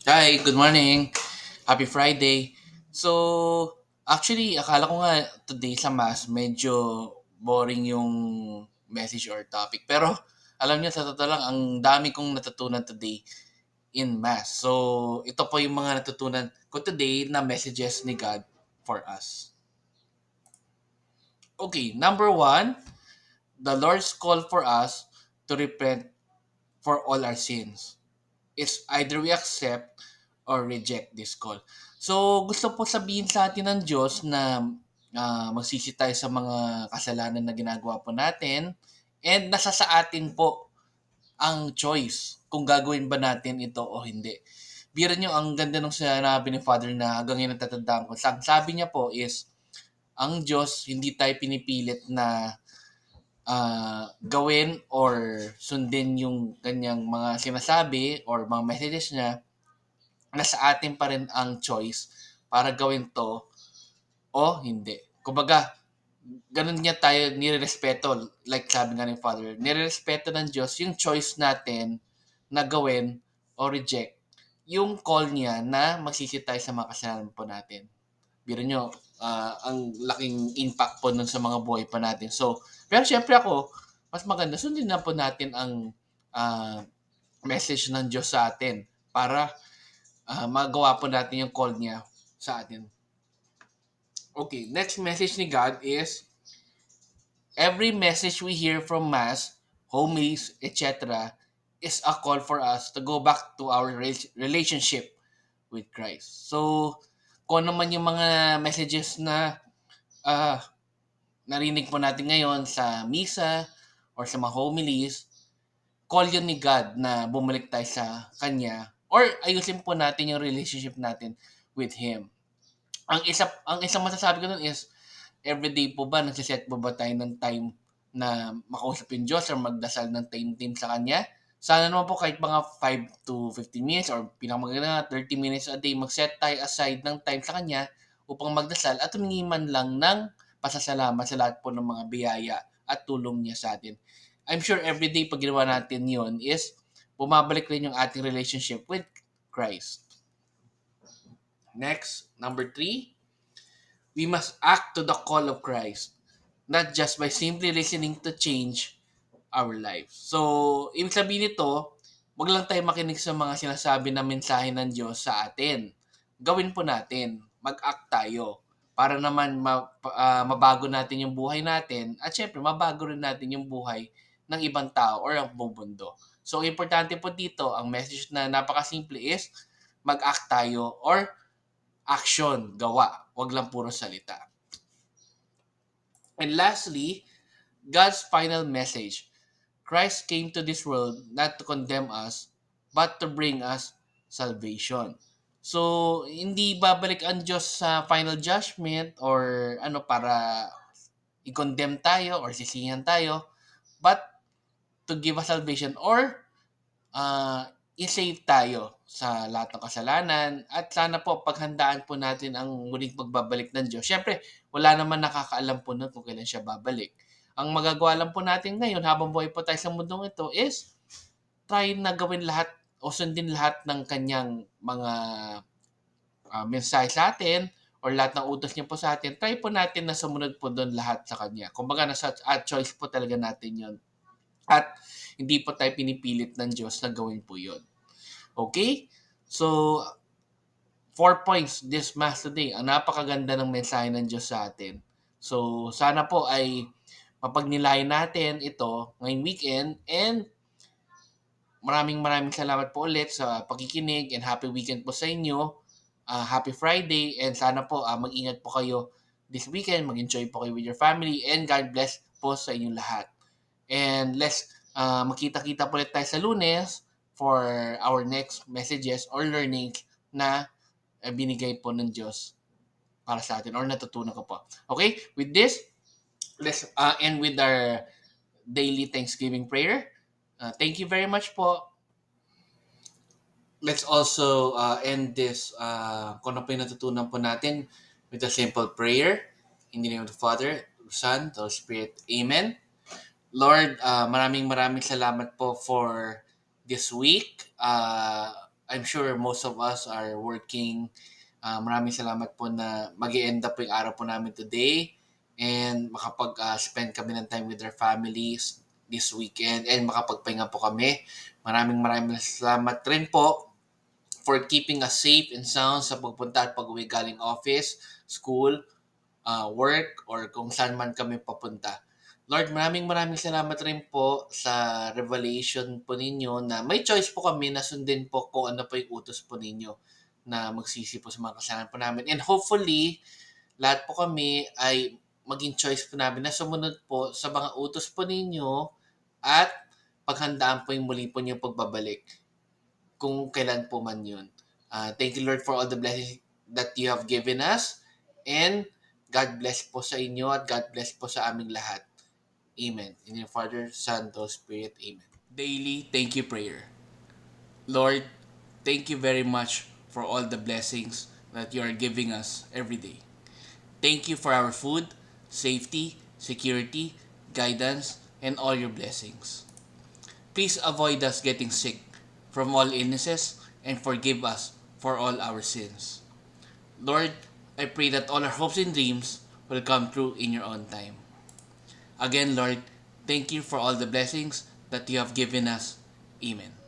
Hi, good morning. Happy Friday. So, actually, akala ko nga today sa Mass, medyo boring yung message or topic. Pero, alam niyo, sa totoo lang, ang dami kong natutunan today in Mass. So, ito po yung mga natutunan ko today na messages ni God for us. Okay, number one, the Lord's call for us to repent for all our sins. Is either we accept or reject this call. So, gusto po sabihin sa atin ng Diyos na magsisi tayo sa mga kasalanan na ginagawa po natin and nasa sa atin po ang choice kung gagawin ba natin ito o hindi. Biro nyo, ang ganda nung sinabi ni Father na hanggang ngayon natatandaan ko. Sabi niya po is, ang Diyos, hindi tayo pinipilit na gawin or sundin yung kanyang mga sinasabi or mga messages niya. Nasa atin pa rin ang choice para gawin 'to o hindi. Kumbaga, gano'n niya tayo nirerespeto, like sabi nga ni Father, nirerespeto ng Diyos yung choice natin na gawin o reject yung call niya na magsisi tayo sa mga kasalanan po natin. Biro niyo, ang laking impact po nun sa mga buhay pa natin. So, pero siyempre ako, mas maganda sundin na po natin ang ah, message ng Diyos sa atin para magawa po natin yung call niya sa atin. Okay, next message ni God is, every message we hear from Mass, homies, etc. is a call for us to go back to our relationship with Christ. So, kung ano man yung mga messages na uh, narinig po natin ngayon sa misa or sa mga homilies, call yun ni God na bumalik tayo sa Kanya or ayusin po natin yung relationship natin with Him. Ang isang masasabi ko dun is, everyday po ba nagse-set po ba tayo ng time na makausap yung Diyos or magdasal ng time sa Kanya? Sana naman po kahit mga 5 to 15 minutes or pinakamaganda 30 minutes a day, mag-set tayo aside ng time sa Kanya upang magdasal at humingi man lang ng pasasalamat sa lahat po ng mga biyaya at tulong niya sa atin. I'm sure everyday pag ginawa natin yon is bumabalik rin yung ating relationship with Christ. Next, number three, we must act to the call of Christ, not just by simply listening to change our lives. So, ibig sabihin nito, wag lang tayo makinig sa mga sinasabi na mensahe ng Diyos sa atin. Gawin po natin, mag-act tayo para naman mabago natin yung buhay natin at syempre mabago rin natin yung buhay ng ibang tao or ang buong mundo. So, importante po dito, ang message na napakasimple is mag-act tayo or action, gawa, wag lang puro salita. And lastly, God's final message. Christ came to this world not to condemn us, but to bring us salvation. So, hindi babalik ang Diyos sa final judgment or para i-condemn tayo or sisihan tayo, but to give us salvation or i-save tayo sa lahat ng kasalanan at sana po paghandaan po natin ang muling pagbabalik ng Diyos. Siyempre, wala naman nakakaalam po nun kung kailan siya babalik. Ang magagawa lang po natin ngayon habang buhay po tayo sa mundong ito is try na gawin lahat o sundin lahat ng kanyang mga mensahe sa atin or lahat ng utos niya po sa atin. Try po natin na sumunod po doon lahat sa kanya. Kumbaga, nasa choice po talaga natin yon. At hindi po tayo pinipilit ng Diyos na gawin po yon. Okay? So, 4 points this Mass today. Ang napakaganda ng mensahe ng Diyos sa atin. So, sana po ay mapagnilayan natin ito ngayong weekend and maraming maraming salamat po ulit sa pakikinig and happy weekend po sa inyo. Happy Friday and sana po mag-ingat po kayo this weekend. Mag-enjoy po kayo with your family and God bless po sa inyong lahat. And let's magkita-kita po ulit tayo sa Lunes for our next messages or learnings na binigay po ng Diyos para sa atin or natutunan ko po. Okay? With this, let's end with our daily Thanksgiving prayer. Thank you very much po. Let's also end this kung ano po yung natutunan po natin with a simple prayer. In the name of the Father, Son, the Holy Spirit. Amen. Lord, maraming maraming salamat po for this week. I'm sure most of us are working. Maraming salamat po na mag end up po yung araw po namin today and makapag-spend kami ng time with our families this weekend and makapagpahinga po kami. Maraming salamat rin po for keeping us safe and sound sa pagpunta at pag-uwi galing office, school, work, or kung saan man kami papunta. Lord, maraming salamat rin po sa revelation po ninyo na may choice po kami na sundin po kung ano po yung utos po ninyo na magsisi po sa mga kasalanan po namin. And hopefully, lahat po kami ay maging choice po namin na sumunod po sa mga utos po ninyo at paghandaan po yung muli po niyong pagbabalik kung kailan po man yun. Thank you Lord for all the blessings that you have given us and God bless po sa inyo at God bless po sa aming lahat. Amen. In your Father, Son, Holy Spirit. Amen. Daily thank you prayer. Lord, thank you very much for all the blessings that you are giving us every day. Thank you for our food, safety, security, guidance, and all your blessings. Please avoid us getting sick from all illnesses and forgive us for all our sins. Lord, I pray that all our hopes and dreams will come true in your own time. Again, Lord, thank you for all the blessings that you have given us. Amen.